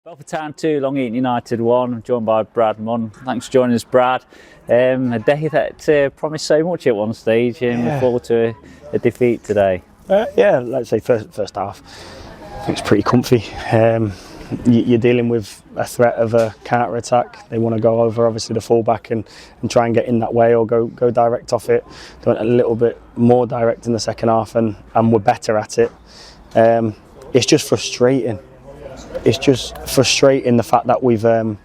Belper Town 2, Long Eaton United 1. I'm joined by Brad Munn. Thanks for joining us, Brad. A day that promised so much at one stage, and we're forward to a defeat today. Let's say first half, I think it's pretty comfy. You're dealing with a threat of a counter-attack. They want to go over, obviously, the full-back and try and get in that way or go direct off it. They went a little bit more direct in the second half and we're better at it. It's just frustrating. It's just frustrating the fact that we've a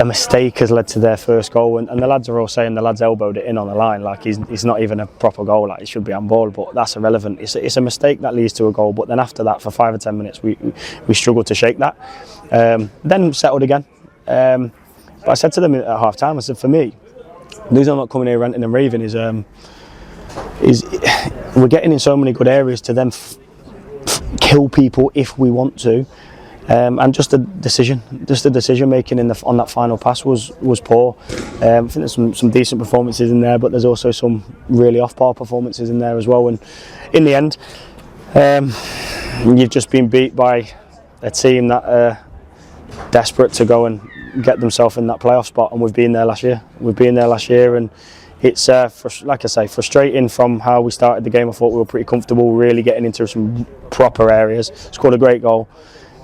mistake has led to their first goal, and the lads are all saying the lads elbowed it in on the line, like he's not even a proper goal, like it should be handball, but that's irrelevant. It's a mistake that leads to a goal, but then after that for 5 or 10 minutes we struggled to shake that, then settled again. But I said to them at half time, I said, for me, the reason I'm not coming here ranting and raving is we're getting in so many good areas to then kill people if we want to, and just the decision making on that final pass was poor. I think there's some decent performances in there, but there's also some really off-par performances in there as well. And in the end, you've just been beat by a team that are desperate to go and get themselves in that playoff spot, and we've been there last year. And it's, like I say, frustrating from how we started the game. I thought we were pretty comfortable, really getting into some proper areas. Scored a great goal.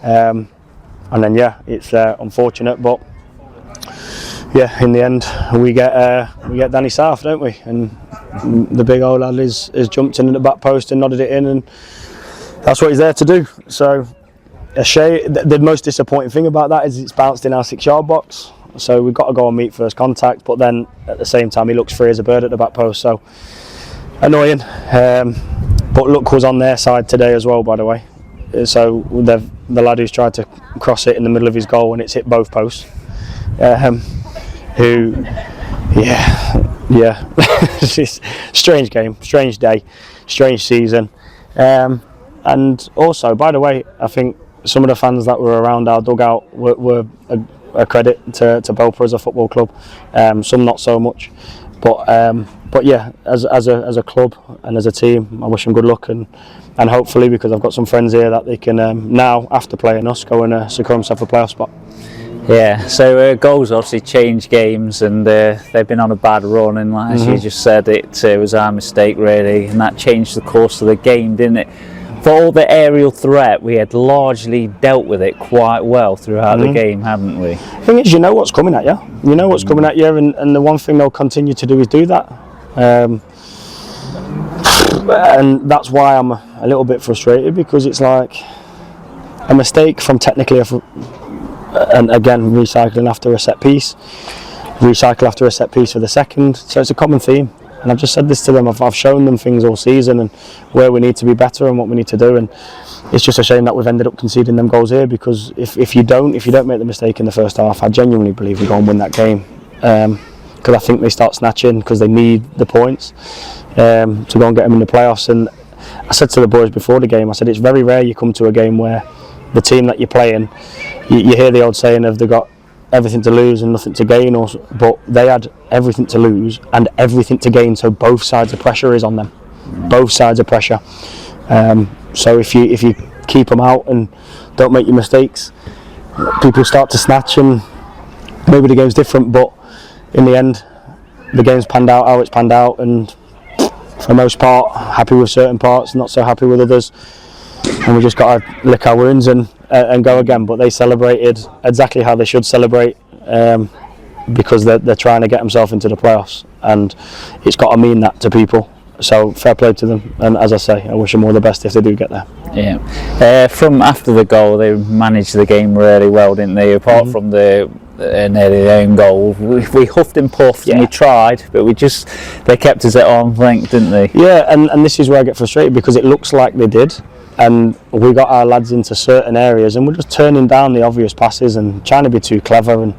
And then, it's unfortunate. But, in the end, we get Danny South, don't we? And the big old lad has jumped in at the back post and nodded it in. And that's what he's there to do. So, a shame. The most disappointing thing about that is it's bounced in our 6-yard box. So we've got to go and meet first contact, but then at the same time he looks free as a bird at the back post, so annoying. But luck was on their side today as well, by the way. So the lad who's tried to cross it in the middle of his goal and it's hit both posts. It's just strange game, strange day, strange season. And also, by the way, I think some of the fans that were around our dugout were a credit to Belper as a football club. Some not so much, but as a club and as a team, I wish them good luck and hopefully, because I've got some friends here, that they can now, after playing us, go and secure themselves a playoff spot. Yeah, so goals obviously change games, and they've been on a bad run, and as you just said, it was our mistake really, and that changed the course of the game, didn't it? For all the aerial threat, we had largely dealt with it quite well throughout the game, haven't we? The thing is, you know what's coming at you. You know what's coming at you, and the one thing they'll continue to do is do that. And that's why I'm a little bit frustrated, because it's like a mistake from technically, and again, recycle after a set piece for the second. So it's a common theme. And I've just said this to them. I've shown them things all season and where we need to be better and what we need to do. And it's just a shame that we've ended up conceding them goals here, because if you don't make the mistake in the first half, I genuinely believe we go and win that game. Because I think they start snatching, because they need the points to go and get them in the playoffs. And I said to the boys before the game, I said it's very rare you come to a game where the team that you're playing, you hear the old saying of they've got everything to lose and nothing to gain, but they had everything to lose and everything to gain, so both sides of pressure is on them. Both sides of pressure. So if you keep them out and don't make your mistakes, people start to snatch, and maybe the game's different, but in the end the game's panned out how it's panned out, and for the most part happy with certain parts, not so happy with others, and we just got to lick our wounds and go again. But they celebrated exactly how they should celebrate, because they're trying to get themselves into the playoffs, and it's got to mean that to people. So fair play to them, and as I say, I wish them all the best if they do get there. Yeah. From after the goal, they managed the game really well, didn't they? Apart from the nearly their own goal, we huffed and puffed, and we tried, but they kept us at arm's length, didn't they? Yeah, and this is where I get frustrated, because it looks like they did. And we got our lads into certain areas and we're just turning down the obvious passes and trying to be too clever, and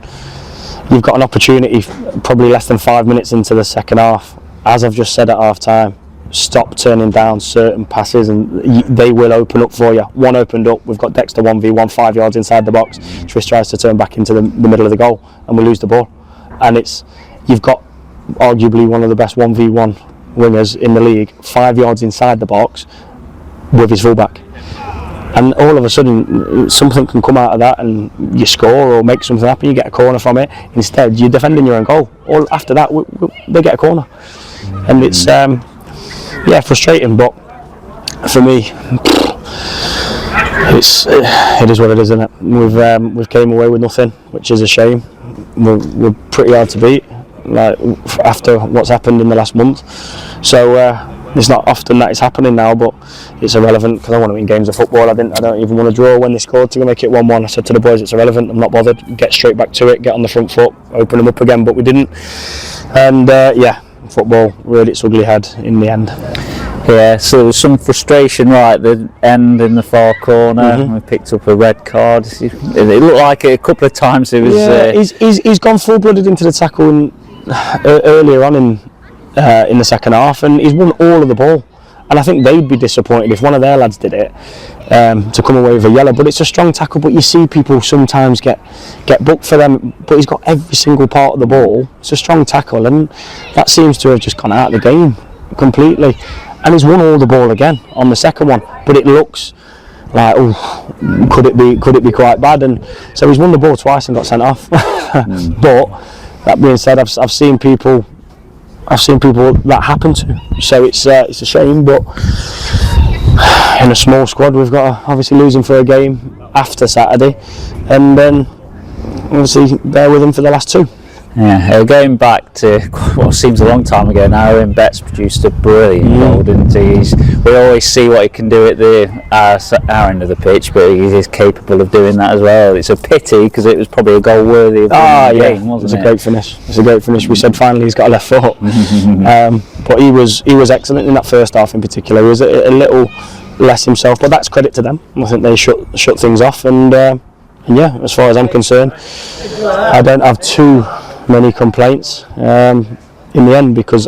you've got an opportunity probably less than 5 minutes into the second half. As I've just said at half time, stop turning down certain passes and they will open up for you. One opened up, we've got Dexter 1v1 5 yards inside the box. Tris tries to turn back into the middle of the goal and we lose the ball. And you've got arguably one of the best 1v1 wingers in the league 5 yards inside the box with his fullback. and all of a sudden something can come out of that and you score or make something happen, you get a corner from it. Instead you're defending your own goal. All after that they get a corner, and it's frustrating, but for me it is what it is, isn't it? We've came away with nothing, which is a shame. We're pretty hard to beat, like after what's happened in the last month, so it's not often that it's happening now, but it's irrelevant because I want to win games of football. I don't even want to draw when they scored to make it 1-1. I said to the boys, it's irrelevant, I'm not bothered, get straight back to it, get on the front foot, open them up again, but we didn't, and football reared its ugly head in the end. Yeah, so there was some frustration right at the end in the far corner. We picked up a red card. It looked like a couple of times it was... he's gone full-blooded into the tackle earlier on in the second half, and he's won all of the ball. And I think they'd be disappointed if one of their lads did it to come away with a yellow. But it's a strong tackle, but you see people sometimes get booked for them, but he's got every single part of the ball. It's a strong tackle, and that seems to have just gone out of the game completely. And he's won all the ball again on the second one, but it looks like, could it be quite bad? And so he's won the ball twice and got sent off. But that being said, I've seen people that happen to. So it's a shame, but in a small squad we've got to obviously lose him for a game after Saturday, and then obviously bear with him for the last two. Yeah, going back to what seems a long time ago now, Aaron Betts produced a brilliant goal, didn't he? We always see what he can do at our end of the pitch, but he is capable of doing that as well. It's a pity because it was probably a goal worthy of the game, wasn't it? It's a great finish. We said finally he's got a left foot, but he was excellent in that first half in particular. He was a little less himself, but that's credit to them. I think they shut things off, and as far as I'm concerned, I don't have too many complaints in the end, because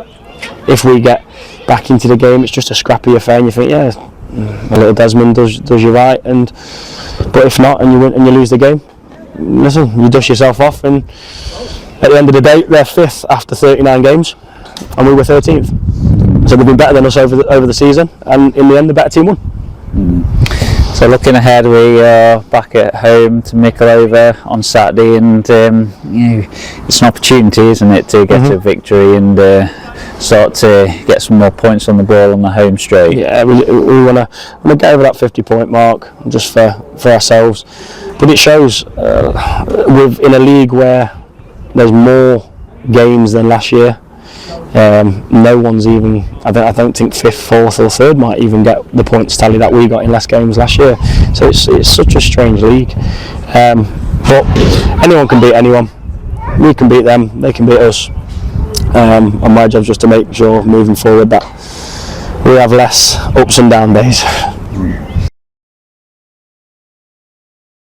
if we get back into the game, it's just a scrappy affair, and you think, a little Desmond does you right, but if not, and you win and you lose the game, listen, you dust yourself off, and at the end of the day, they're 5th after 39 games, and we were 13th. So they've been better than us over the season, and in the end, the better team won. So looking ahead, we are back at home to Mickleover on Saturday, and it's an opportunity, isn't it, to get a victory and start to get some more points on the ball on the home straight. Yeah, we want to get over that 50-point mark just for ourselves, but it shows in a league where there's more games than last year. No one's even, I don't think 5th, 4th or 3rd might even get the points tally that we got in less games last year. So it's such a strange league. But anyone can beat anyone. We can beat them, they can beat us. And my job's just to make sure moving forward that we have less ups and down days.